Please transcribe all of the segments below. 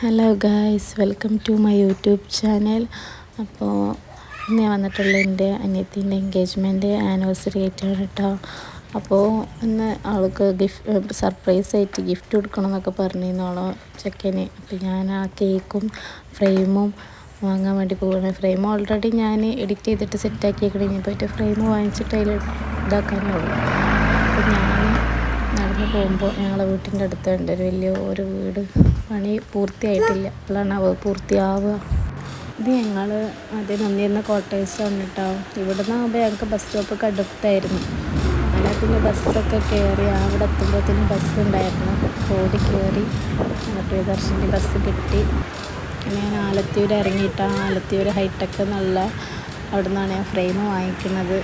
Hello guys, welcome to my YouTube channel. അപ്പോൾ ഇന്ന് ഞാൻ വന്നിട്ടുള്ള എൻ്റെ അനിയത്തിൻ്റെ എൻഗേജ്മെൻറ്റ് ആനിവേഴ്സറി ആയിട്ടാണ് കേട്ടോ. അപ്പോൾ ഇന്ന് അവൾക്ക് സർപ്രൈസ് ആയിട്ട് ഗിഫ്റ്റ് കൊടുക്കണം എന്നൊക്കെ പറഞ്ഞിരുന്നോളോ ചെക്കന്. അപ്പോൾ ഞാൻ ആ കേക്കും ഫ്രെയിമും വാങ്ങാൻ വേണ്ടി പോവുകയാണ്. ഫ്രെയിം ഓൾറെഡി ഞാൻ എഡിറ്റ് ചെയ്തിട്ട് സെറ്റാക്കി കഴിഞ്ഞ് പോയിട്ട് ഫ്രെയിം വാങ്ങിച്ചിട്ട് അതിൽ ഇതാക്കാനേ ഉള്ളൂ. അപ്പോൾ ഞാൻ നടന്ന് പോകുമ്പോൾ ഞങ്ങളെ വീട്ടിൻ്റെ അടുത്തുണ്ട് ഒരു വീട്, പണി പൂർത്തിയായിട്ടില്ല. അപ്പോഴാണ് പൂർത്തിയാവുക. ഇത് ഞങ്ങൾ ആദ്യം നിന്നിരുന്ന ക്വാർട്ടേഴ്സാണ് കേട്ടോ. ഇവിടെ നിന്നാകുമ്പോൾ ഞങ്ങൾക്ക് ബസ് സ്റ്റോപ്പൊക്കെ അടുത്തായിരുന്നു. അങ്ങനെ പിന്നെ ബസ്സൊക്കെ കയറി അവിടെ എത്തുമ്പോഴത്തേനും ബസ് ഉണ്ടായിരുന്നു. ഓടി കയറി പ്രിയദർശിനി ബസ് കിട്ടി. പിന്നെ ഞാൻ ആലത്തിയൂർ ഇറങ്ങിയിട്ടാണ് ആലത്തിയൂർ ഹൈടെക് എന്നുള്ള അവിടെ നിന്നാണ് ഞാൻ ഫ്രെയിം വാങ്ങിക്കുന്നത്.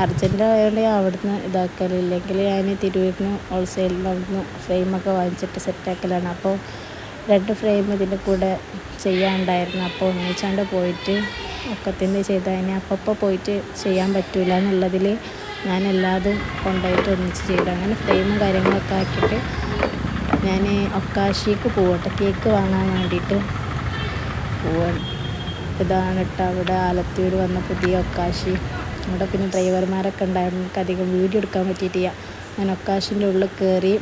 അർജൻറ്റ് ആയതുകൊണ്ട് അവിടുന്ന് ഇതാക്കലില്ലെങ്കിൽ ഞാൻ തിരൂരിന് ഹോൾസെയിലിൽ അവിടുന്ന് ഫ്രെയിമൊക്കെ വാങ്ങിച്ചിട്ട് സെറ്റാക്കലാണ്. അപ്പോൾ 2 ഫ്രെയിം ഇതിൻ്റെ കൂടെ ചെയ്യാനുണ്ടായിരുന്നു. അപ്പോൾ ഒന്നിച്ചാണ്ട് പോയിട്ട് ഒക്കത്തിൻ്റെ ചെയ്തതിന് അപ്പോൾ പോയിട്ട് ചെയ്യാൻ പറ്റില്ല എന്നുള്ളതിൽ ഞാൻ എല്ലാതും കൊണ്ടുപോയിട്ട് ഒന്നിച്ച് ചെയ്തു. അങ്ങനെ ഫ്രെയിമും കാര്യങ്ങളൊക്കെ ആക്കിയിട്ട് ഞാൻ ഒക്കാശിക്ക് പോവട്ടെ, കേക്ക് വാങ്ങാൻ വേണ്ടിയിട്ട് പോവാണ്. ഇതാണ് കേട്ടോ അവിടെ ആലത്തിയൂർ വന്ന പുതിയ ഒക്കാശി. അവിടെ പിന്നെ ഡ്രൈവർമാരൊക്കെ ഉണ്ടായിരുന്നു. എനിക്ക് അധികം വീഡിയോ എടുക്കാൻ പറ്റിയിട്ടില്ല. ഞാൻ ഒക്കാശിൻ്റെ ഉള്ളിൽ കയറി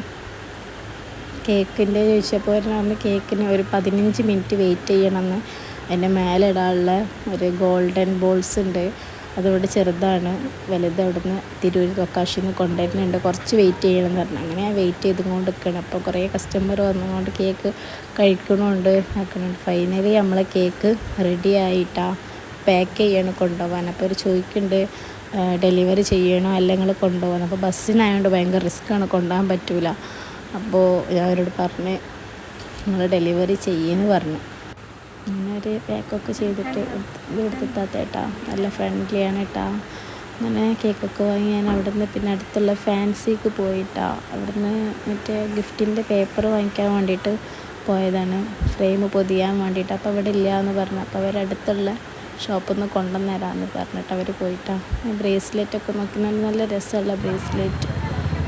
കേക്കിൻ്റെ ചോദിച്ചപ്പോൾ പറഞ്ഞ് കേക്കിന് ഒരു 15 മിനിറ്റ് വെയിറ്റ് ചെയ്യണമെന്ന്. അതിൻ്റെ മേലെ ഇടാനുള്ള ഒരു ഗോൾഡൻ ബോൾസ് ഉണ്ട്, അതിവിടെ ചെറുതാണ്, വലുത് അവിടുന്ന് തിരൂർ ഒക്കാശിയിൽ നിന്ന് കൊണ്ടുവരുന്നുണ്ട്. കുറച്ച് വെയിറ്റ് ചെയ്യണമെന്ന് പറഞ്ഞു. അങ്ങനെ ഞാൻ വെയിറ്റ് ചെയ്തുകൊണ്ട് നിൽക്കണം. അപ്പോൾ കുറേ കസ്റ്റമർ വന്നുകൊണ്ട് കേക്ക് കഴിക്കണമുണ്ട് ആക്കണുണ്ട്. ഫൈനലി നമ്മളെ കേക്ക് റെഡി ആയിട്ടാണ് പാക്ക് ചെയ്യണം കൊണ്ടുപോകാൻ. അപ്പോൾ അവർ ചോദിക്കുന്നുണ്ട് ഡെലിവറി ചെയ്യണോ അല്ല നിങ്ങൾ കൊണ്ടുപോകാൻ. അപ്പോൾ ബസ്സിനായതുകൊണ്ട് ഭയങ്കര റിസ്ക്കാണ്, കൊണ്ടുപോകാൻ പറ്റില്ല. അപ്പോൾ ഞാൻ അവരോട് പറഞ്ഞ് നിങ്ങൾ ഡെലിവറി ചെയ്യുമെന്ന് പറഞ്ഞു. അങ്ങനെ ഒരു പാക്കൊക്കെ ചെയ്തിട്ട് എടുത്തിട്ടാത്ത കേട്ടോ, നല്ല ഫ്രണ്ട്ലിയാണ് കേട്ടോ. അങ്ങനെ കേക്കൊക്കെ വാങ്ങി ഞാൻ അവിടുന്ന് പിന്നെ അടുത്തുള്ള ഫാൻസിക്ക് പോയിട്ടാ അവിടുന്ന് മറ്റേ ഗിഫ്റ്റിൻ്റെ പേപ്പർ വാങ്ങിക്കാൻ വേണ്ടിയിട്ട് പോയതാണ്, ഫ്രെയിം പൊതിയാൻ വേണ്ടിയിട്ട്. അപ്പോൾ അവിടെ ഇല്ല എന്ന് പറഞ്ഞു. അപ്പോൾ അവരടുത്തുള്ള ഷോപ്പിൽ നിന്ന് കൊണ്ടുവന്ന് തരാമെന്ന് പറഞ്ഞിട്ട് അവർ പോയിട്ടാണ് ബ്രേസ്ലെറ്റൊക്കെ നോക്കി. നല്ല രസമുള്ള ബ്രേസ്ലെറ്റ്.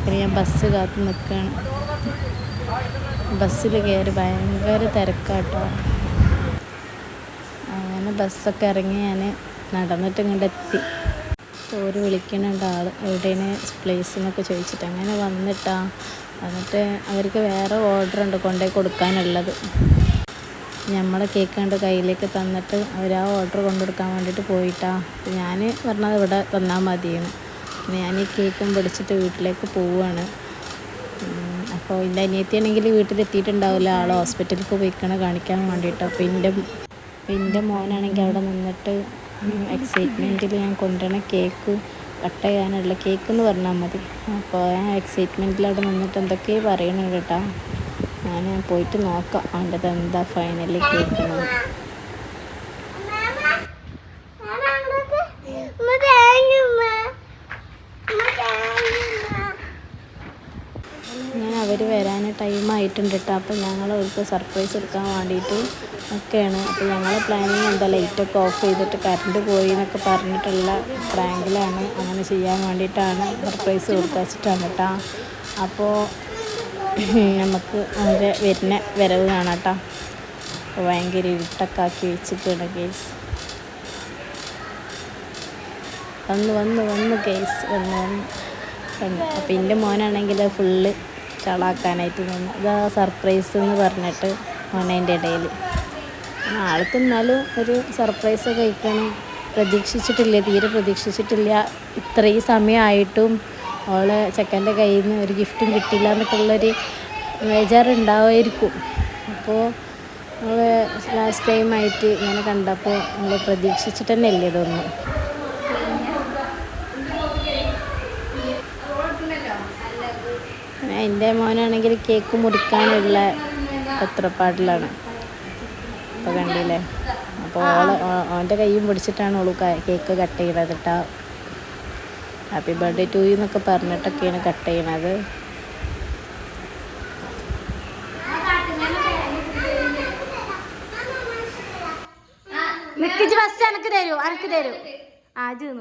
പിന്നെ ഞാൻ ബസ് കാത്ത് നിൽക്കുകയാണ്. ബസ്സിൽ കയറി ഭയങ്കര തിരക്കാട്ടോ. അങ്ങനെ ബസ്സൊക്കെ ഇറങ്ങി ഞാൻ നടന്നിട്ട് ഇങ്ങോട്ട് എത്തി. ഓര് വിളിക്കുന്നുണ്ട് ആൾ എവിടെയാണ് പ്ലേസ് എന്നൊക്കെ ചോദിച്ചിട്ട്. അങ്ങനെ വന്നിട്ട് അവർക്ക് വേറെ ഓർഡർ ഉണ്ട് കൊണ്ടുപോയി കൊടുക്കാനുള്ളത്. നമ്മളെ കേക്ക് കണ്ട് കയ്യിലേക്ക് തന്നിട്ട് അവർ ആ ഓർഡർ കൊണ്ടുകൊടുക്കാൻ വേണ്ടിയിട്ട് പോയിട്ടാണ്. ഞാൻ പറഞ്ഞത് ഇവിടെ തന്നാൽ മതിയെന്ന്. പിന്നെ ഞാൻ ഈ കേക്കും പിടിച്ചിട്ട് വീട്ടിലേക്ക് പോവുകയാണ്. അപ്പോൾ എൻ്റെ അനിയത്തിയാണെങ്കിൽ വീട്ടിലെത്തിയിട്ടുണ്ടാവില്ല, ആൾ ഹോസ്പിറ്റലിലേക്ക് പോയിക്കണം കാണിക്കാൻ വേണ്ടിയിട്ട്. അപ്പോൾ എൻ്റെ മോനാണെങ്കിൽ അവിടെ നിന്നിട്ട് എക്സൈറ്റ്മെൻറ്റിൽ ഞാൻ കൊണ്ടുവരണ കേക്ക് കട്ട് ചെയ്യാനുള്ള കേക്ക് എന്ന് പറഞ്ഞാൽ മതി. അപ്പോൾ ആ എക്സൈറ്റ്മെൻറ്റിൽ അവിടെ നിന്നിട്ട് എന്തൊക്കെയോ പറയണുണ്ട് കേട്ടോ. ഞാൻ പോയിട്ട് നോക്കാം അവൻ്റെ എന്താ ഫൈനലി കേൾക്കുന്നത്. ഞാൻ അവർ വരാൻ ടൈമായിട്ടുണ്ട് കേട്ടോ. അപ്പോൾ ഞങ്ങൾ അവർക്ക് സർപ്രൈസ് എടുക്കാൻ വേണ്ടിയിട്ട് ഒക്കെയാണ്. അപ്പോൾ ഞങ്ങൾ പ്ലാനിങ് എന്താ ലൈറ്റൊക്കെ ഓഫ് ചെയ്തിട്ട് കറണ്ട് പോയി എന്നൊക്കെ പറഞ്ഞിട്ടുള്ള പ്രാങ്കിലാണ്. അങ്ങനെ ചെയ്യാൻ വേണ്ടിയിട്ടാണ് സർപ്രൈസ് കൊടുക്കാച്ചിട്ടാണ് കേട്ടോ. അപ്പോൾ നമുക്ക് അവരെ വരുന്ന വരവ് കാണാം കേട്ടോ. അപ്പോൾ ഭയങ്കര ഇരുട്ടൊക്കെ ആക്കി വെച്ചിട്ടാണ് കേസ്. വന്ന് കേസ് വന്ന്. അപ്പോൾ എൻ്റെ മോനാണെങ്കിൽ ഫുള്ള് ചളാക്കാനായിട്ട് നിന്ന് ഇതാ സർപ്രൈസ് എന്ന് പറഞ്ഞിട്ട് മോനതിൻ്റെ ഇടയിൽ. ആൾക്ക് എന്നാലും ഒരു സർപ്രൈസ് കഴിക്കണം തീരെ പ്രതീക്ഷിച്ചിട്ടില്ല. ഇത്രയും സമയമായിട്ടും അവളെ ചെക്കൻ്റെ കയ്യിൽ നിന്ന് ഒരു ഗിഫ്റ്റും കിട്ടിയില്ല എന്നൊക്കെയുള്ളൊരു ബേജാറുണ്ടാവുമായിരിക്കും. അപ്പോൾ അവൾ ലാസ്റ്റ് ടൈമായിട്ട് ഇങ്ങനെ കണ്ടപ്പോൾ നമ്മൾ പ്രതീക്ഷിച്ചിട്ട് തന്നെ അല്ലേ ഇതൊന്നും. എൻ്റെ മോനാണെങ്കിൽ കേക്ക് മുറിക്കാനുള്ള പത്രപ്പാടിലാണ്, അപ്പോൾ കണ്ടില്ലേ. അപ്പോൾ അവൻ്റെ കയ്യും പിടിച്ചിട്ടാണ് അവൾ കേക്ക് കട്ട് ചെയ്യണത് കേട്ടോ. ഹാപ്പി ബർത്ത്ഡേ ടു യു എന്നൊക്കെ പറഞ്ഞിട്ടൊക്കെയാണ് കട്ട് ചെയ്യണത്. എനിക്ക് തരൂ ആദ്യം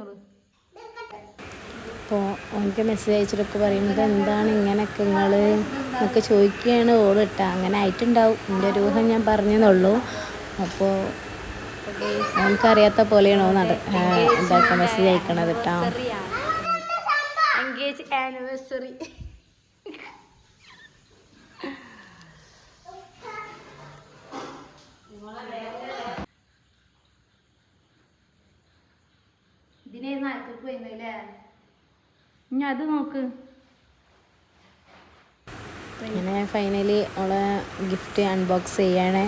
അപ്പോൾ ഓനക്ക് മെസ്സേജ് അയച്ചിട്ടൊക്കെ പറയുന്നത് എന്താണ് ഇങ്ങനെയൊക്കെ നിങ്ങൾ എന്നൊക്കെ ചോദിക്കുകയാണ് ഓളിട്ട. അങ്ങനെ ആയിട്ടുണ്ടാവും, എൻ്റെ ഒരു ഊഹം ഞാൻ പറഞ്ഞെന്നുള്ളൂ. അപ്പോൾ എനിക്കറിയാത്ത പോലെയാണോ എന്താക്കുക മെസ്സേജ് അയക്കണത് കേട്ടോ. Engage anniversary. ഇതിനായിരുന്നു ആർക്കൊക്കെ വരുന്നില്ലേ. ഇനി അത് നോക്ക്. അങ്ങനെ ഫൈനലി അവളെ ഗിഫ്റ്റ് അൺബോക്സ് ചെയ്യണേ.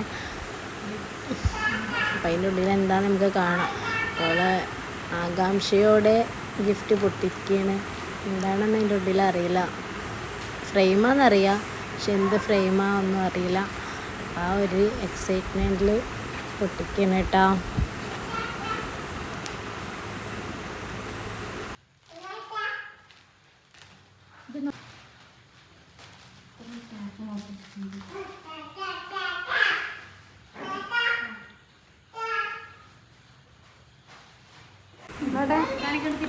അപ്പം അതിൻ്റെ ഉള്ളിൽ എന്താ നമുക്ക് കാണാം. അവളെ ആകാംക്ഷയോടെ ഗിഫ്റ്റ് പൊട്ടിക്കുകയാണ്. എന്താണെന്ന് അതിൻ്റെ ഉള്ളിൽ അറിയില്ല. ഫ്രെയിമാണെന്നറിയാം, പക്ഷെ എന്ത് ഫ്രെയിമാ ഒന്നും അറിയില്ല. ആ ഒരു എക്സൈറ്റ്മെൻറ്റിൽ പൊട്ടിക്കുകയാണ് കേട്ടോ.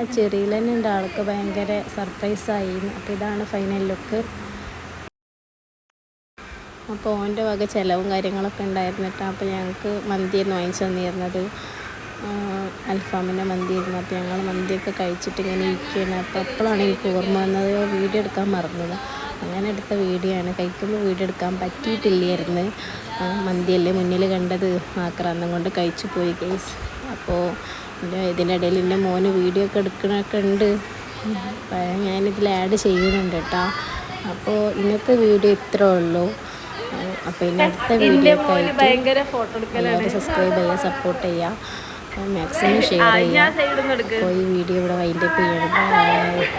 ആ ചെറിയിൽ തന്നെ ഉണ്ട് ആൾക്ക് ഭയങ്കര സർപ്രൈസായി. അപ്പോൾ ഇതാണ് ഫൈനൽ ലുക്ക്. അപ്പോൾ ഓൻ്റെ വക ചിലവും കാര്യങ്ങളൊക്കെ ഉണ്ടായിരുന്നു കേട്ടോ. അപ്പോൾ ഞങ്ങൾക്ക് മന്തിയായിരുന്നു വാങ്ങിച്ചു തന്നിരുന്നത്, അൽഫാമിൻ്റെ മന്തിയായിരുന്നു. അപ്പോൾ ഞങ്ങൾ മന്തിയൊക്കെ കഴിച്ചിട്ട് ഇങ്ങനെ ഇരിക്കുകയാണ്. അപ്പോൾ അപ്പോഴാണ് എനിക്ക് ഓർമ്മ വന്നത് വീഡിയോ എടുക്കാൻ മറന്നത്. അങ്ങനെ എടുത്ത വീഡിയോ ആണ്. കഴിക്കുമ്പോൾ വീഡിയോ എടുക്കാൻ പറ്റിയിട്ടില്ലായിരുന്നു. മന്തിയല്ലേ മുന്നിൽ കണ്ടത്, ആക്രാന്തം കൊണ്ട് കഴിച്ചു പോയി ഗൈസ്. അപ്പോൾ ഇതിൻ്റെ ഇടയിൽ എൻ്റെ മോന് വീഡിയോ ഒക്കെ എടുക്കണമൊക്കെ ഉണ്ട്, ഞാനിതിൽ ആഡ് ചെയ്യുന്നുണ്ട് കേട്ടോ. അപ്പോൾ ഇന്നത്തെ വീഡിയോ ഇത്രേ ഉള്ളൂ. അപ്പോൾ ഇനി അടുത്ത വീഡിയോ എല്ലാവരും സബ്സ്ക്രൈബ് ചെയ്യുക, സപ്പോർട്ട് ചെയ്യുക, മാക്സിമം ഷെയർ ചെയ്യുക. അപ്പോൾ ഈ വീഡിയോ ഇവിടെ വൈൻഡപ്പ് ചെയ്യണം.